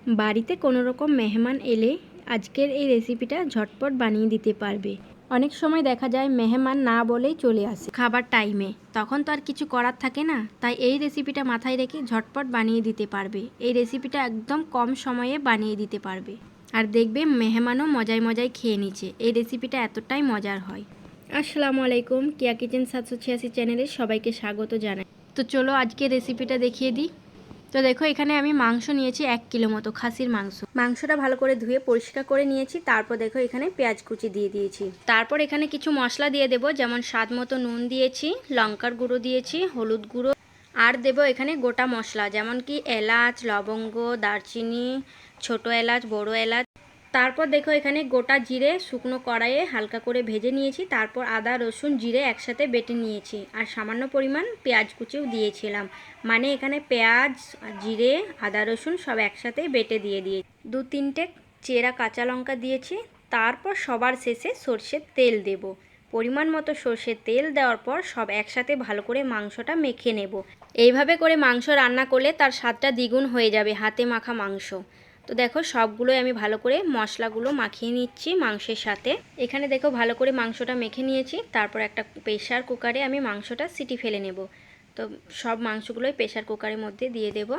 বাড়িতে কোনো রকম মেহমান এলে আজকের এই রেসিপিটা ঝটপট বানিয়ে দিতে পারবে। অনেক সময় দেখা যায় মেহমান না বলেই চলে আসে খাবার টাইমে, তখন তো আর কিছু করার থাকে না, তাই এই রেসিপিটা মাথায় রেখে ঝটপট বানিয়ে দিতে পারবে। এই রেসিপিটা একদম কম সময়ে বানিয়ে দিতে পারবে, আর দেখবে মেহমানও মজায় মজায় খেয়ে নিচ্ছে। এই রেসিপিটা এতটাই মজার হয়। আসসালামু আলাইকুম, কিয়া কিচেন 786 চ্যানেলে সবাইকে স্বাগত জানাই। তো চলো আজকে রেসিপিটা দেখিয়ে দিই। তো দেখো এখানে আমি মাংস নিয়েছি 1 কিলো মতো খাসির মাংসটা ভালো করে ধুয়ে পরিষ্কার করে নিয়েছি। তারপর দেখো এখানে পেঁয়াজ কুচি দিয়ে দিয়েছি। তারপর এখানে কিছু মশলা দিয়ে দেবো, যেমন স্বাদ মতো নুন দিয়েছি, লঙ্কার গুঁড়ো দিয়েছি, হলুদ গুঁড়ো, আর দেবো এখানে গোটা মশলা যেমন কি এলাচ, লবঙ্গ, দারচিনি, ছোট এলাচ, বড় এলাচ। তারপর দেখো এখানে গোটা জিরে শুকনো কড়াইয়ে হালকা করে ভেজে নিয়েছি। তারপর আদা, রসুন, জিরে একসাথে বেটে নিয়েছি, আর সামান্য পরিমাণ পেঁয়াজ কুচিও দিয়েছিলাম। মানে এখানে পেঁয়াজ, জিরে, আদা, রসুন সব একসাথে বেটে দিয়ে 2-3টে চেরা কাঁচা লঙ্কা দিয়েছি। তারপর সবার শেষে সর্ষের তেল দেব। পরিমাণ মতো সর্ষের তেল দেওয়ার পর সব একসাথে ভালো করে মাংসটা মেখে নেব। এইভাবে করে মাংস রান্না করলে তার স্বাদটা দ্বিগুণ হয়ে যাবে, হাতে মাখা মাংস। তো দেখো সবগুলোই আমি ভালো করে মশলাগুলো মাখিয়ে নিচ্ছি মাংসের সাথে। এখানে দেখো ভালো করে মাংসটা মেখে নিয়েছি। তারপর একটা প্রেসার কুকারে আমি মাংসটা সিটি ফেলে নেব। তো সব মাংসগুলোই প্রেসার কুকারের মধ্যে দিয়ে দেব।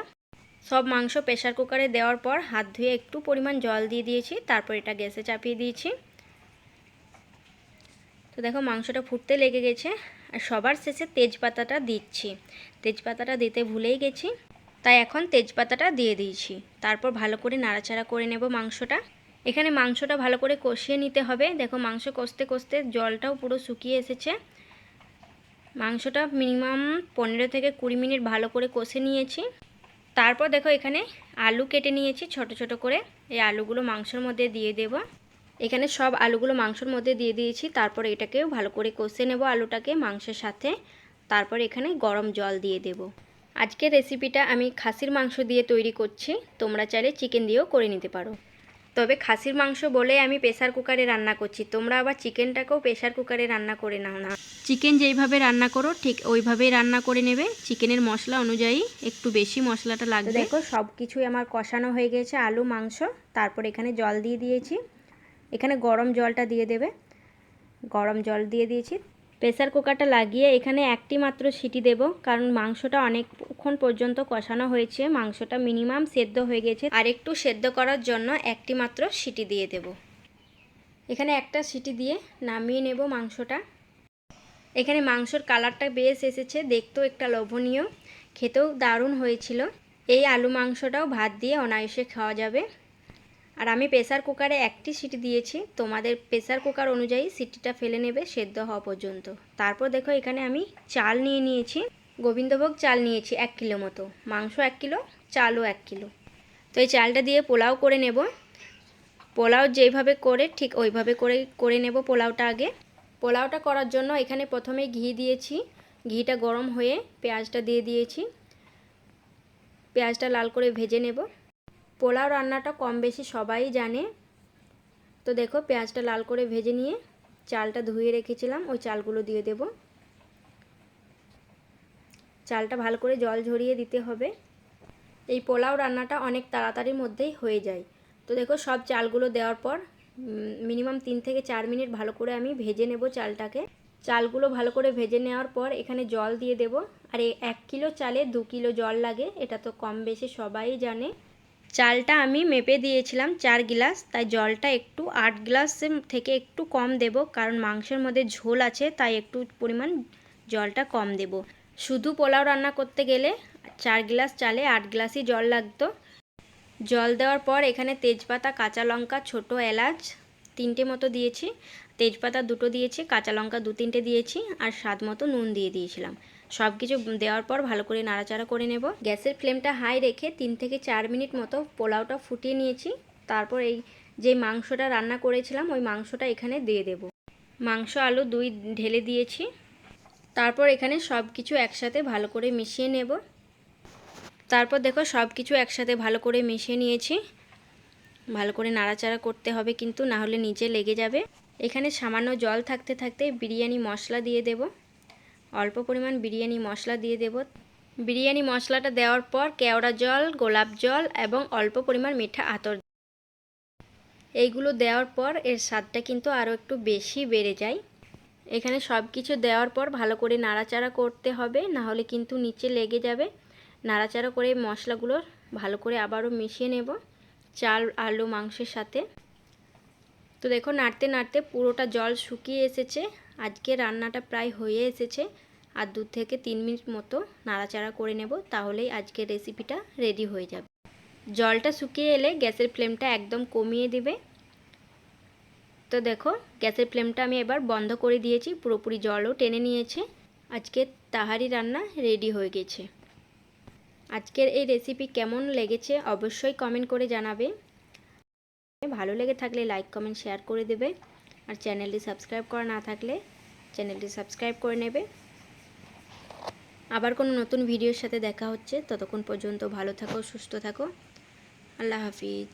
সব মাংস প্রেসার কুকারে দেওয়ার পর হাত ধুয়ে একটু পরিমাণ জল দিয়ে দিয়েছি। তারপর এটা গ্যাসে চাপিয়ে দিয়েছি। তো দেখো মাংসটা ফুটতে লেগে গেছে, আর সবার শেষে তেজপাতাটা দিচ্ছি। তেজপাতাটা দিতে ভুলেই গেছি, তাই এখন তেজপাতাটা দিয়ে দিয়েছি। তারপর ভালো করে নাড়াচাড়া করে নেব মাংসটা। এখানে মাংসটা ভালো করে কষিয়ে নিতে হবে। দেখো মাংস কষতে কষতে জলটাও পুরো শুকিয়ে এসেছে। মাংসটা মিনিমাম 15 থেকে 20 মিনিট ভালো করে কষে নিয়েছি। তারপর দেখো এখানে আলু কেটে নিয়েছি ছোট ছোট করে। এই আলুগুলো মাংসের মধ্যে দিয়ে দেব। এখানে সব আলুগুলো মাংসের মধ্যে দিয়ে দিয়েছি। তারপর এটাকেও ভালো করে কষে নেব আলুটাকে মাংসের সাথে। তারপর এখানে গরম জল দিয়ে দেব। আজকের রেসিপিটা আমি খাসির মাংস দিয়ে তৈরি করছি, তোমরা চাইলে চিকেন দিয়েও করে নিতে পারো। তবে খাসির মাংস বলে আমি প্রেসার কুকারে রান্না করছি, তোমরা আবার চিকেনটাকেও প্রেসার কুকারে রান্না করে নাও না। চিকেন যেইভাবে রান্না করো ঠিক ওইভাবেই রান্না করে নেবে। চিকেনের মশলা অনুযায়ী একটু বেশি মশলাটা লাগবে। দেখো সব কিছুই আমার কষানো হয়ে গেছে, আলু, মাংস। তারপর এখানে জল দিয়ে দিয়েছি। এখানে গরম জলটা দিয়ে দেবে। গরম জল দিয়ে দিয়েছি। প্রেসার কুকারটা লাগিয়ে এখানে একটি মাত্র সিটি দেব, কারণ মাংসটা অনেকক্ষণ পর্যন্ত কষানো হয়েছে, মাংসটা মিনিমাম সেদ্ধ হয়ে গেছে। আর একটু সেদ্ধ করার জন্য একটি মাত্র সিটি দিয়ে দেব। এখানে একটা সিটি দিয়ে নামিয়ে নেব মাংসটা। এখানে মাংসর কালারটা বেশ এসেছে, দেখতেও একটা লোভনীয়, খেতেও দারুণ হয়েছিল। এই আলু মাংসটাও ভাত দিয়ে অনায়াসে খাওয়া যাবে। আর আমি প্রেসার কুকারে একটি সিটি দিয়েছি, তোমাদের প্রেসার কুকার অনুযায়ী সিটিটা ফেলে নেবে সেদ্ধ হওয়া পর্যন্ত। তারপর দেখো এখানে আমি চাল নিয়ে নিয়েছি, গোবিন্দভোগ চাল নিয়েছি 1 কিলো মতো। মাংস 1 কিলো, চালও 1 কিলো। তো এই চালটা দিয়ে পোলাও করে নেব। পোলাও যেভাবে করে ঠিক ওইভাবে করে নেব পোলাওটা আগে। পোলাওটা করার জন্য এখানে প্রথমে ঘি দিয়েছি। ঘিটা গরম হয়ে পেঁয়াজটা দিয়ে দিয়েছি। পেঁয়াজটা লাল করে ভেজে নেব। পোলাও রান্নাটা কম বেশি সবাই জানে। তো দেখো পেঁয়াজটা লাল করে ভেজে নিয়ে চালটা ধুয়ে রেখেছিলাম, ওই চালগুলো দিয়ে দেব। চালটা ভালো করে জল ঝরিয়ে দিতে হবে। এই পোলাও রান্নাটা অনেক তাড়াতাড়ির মধ্যেই হয়ে যায়। তো দেখো সব চালগুলো দেওয়ার পর মিনিমাম 3 থেকে 4 মিনিট ভালো করে আমি ভেজে নেব চালটাকে। চালগুলো ভালো করে ভেজে নেওয়ার পর এখানে জল দিয়ে দেব। আর এই 1 কিলো চালে 2 কিলো জল লাগে, এটা তো কম বেশি সবাই জানে। চালটা আমি মেপে দিয়েছিলাম 4 গ্লাস, তাই জলটা একটু 8 গ্লাসের থেকে একটু কম দেব, কারণ মাংসের মধ্যে ঝোল আছে, তাই একটু পরিমাণ জলটা কম দেব। শুধু পোলাও রান্না করতে গেলে 4 গ্লাস চালে 8 গ্লাসই জল লাগতো। জল দেওয়ার পর এখানে তেজপাতা, কাঁচা লঙ্কা, ছোট এলাচ 3টে মতো দিয়েছি, তেজপাতা 2টো দিয়েছি, কাঁচা লঙ্কা 2-3টে দিয়েছি, আর স্বাদ মতো নুন দিয়ে দিয়েছিলাম। সব কিছু দেওয়ার পর ভালো করে নাড়াচাড়া করে নেব। গ্যাসের ফ্লেমটা হাই রেখে 3 থেকে 4 মিনিট মতো পোলাওটা ফুটিয়ে নিয়েছি। তারপর এই যে মাংসটা রান্না করেছিলাম ওই মাংসটা এখানে দিয়ে দেব। মাংস, আলু দুই ঢেলে দিয়েছি। তারপর এখানে সব কিছু একসাথে ভালো করে মিশিয়ে নেব। তারপর দেখো সব কিছু একসাথে ভালো করে মিশিয়ে নিয়েছি। ভালো করে নাড়াচাড়া করতে হবে কিন্তু, না হলে নিচে লেগে যাবে। এখানে সামান্য জল থাকতে থাকতে বিরিয়ানি মশলা দিয়ে দেব। অল্প পরিমাণ বিরিয়ানি মশলা দিয়ে দেব। বিরিয়ানি মশলাটা দেওয়ার পর কেওড়া জল, গোলাপ জল এবং অল্প পরিমাণ মিঠা আতর, এইগুলো দেওয়ার পর এর স্বাদটা কিন্তু আরও একটু বেশি বেড়ে যায়। এখানে সব কিছু দেওয়ার পর ভালো করে নাড়াচাড়া করতে হবে, না হলে কিন্তু নিচে লেগে যাবে। নাড়াচাড়া করে মশলাগুলো ভালো করে আবারও মিশিয়ে নেব চাল, আলু, মাংসের সাথে। তো দেখো নাড়তে নাড়তে পুরোটা জল শুকিয়ে এসেছে। আজকে রান্নাটা প্রায় হয়ে এসেছে। আর 2 থেকে 3 মিনিট মতো নাড়াচাড়া করে নেব, তাহলেই আজকের রেসিপিটা রেডি হয়ে যাবে। জলটা শুকিয়ে এলে গ্যাসের ফ্লেমটা একদম কমিয়ে দেবে। তো দেখো গ্যাসের ফ্লেমটা আমি এবার বন্ধ করে দিয়েছি, পুরোপুরি জলও টেনে নিয়েছে। আজকে তাহারি রান্না রেডি হয়ে গেছে। আজকের এই রেসিপি কেমন লেগেছে অবশ্যই কমেন্ট করে জানাবে। ভালো লেগে থাকলে লাইক, কমেন্ট, শেয়ার করে দেবে। আর চ্যানেলটি সাবস্ক্রাইব করা না থাকলে চ্যানেলটি সাবস্ক্রাইব করে নেবে। আবার কোনো নতুন ভিডিওর সাথে দেখা হচ্ছে, ততক্ষণ পর্যন্ত ভালো থাকো, সুস্থ থাকো। আল্লাহ হাফিজ।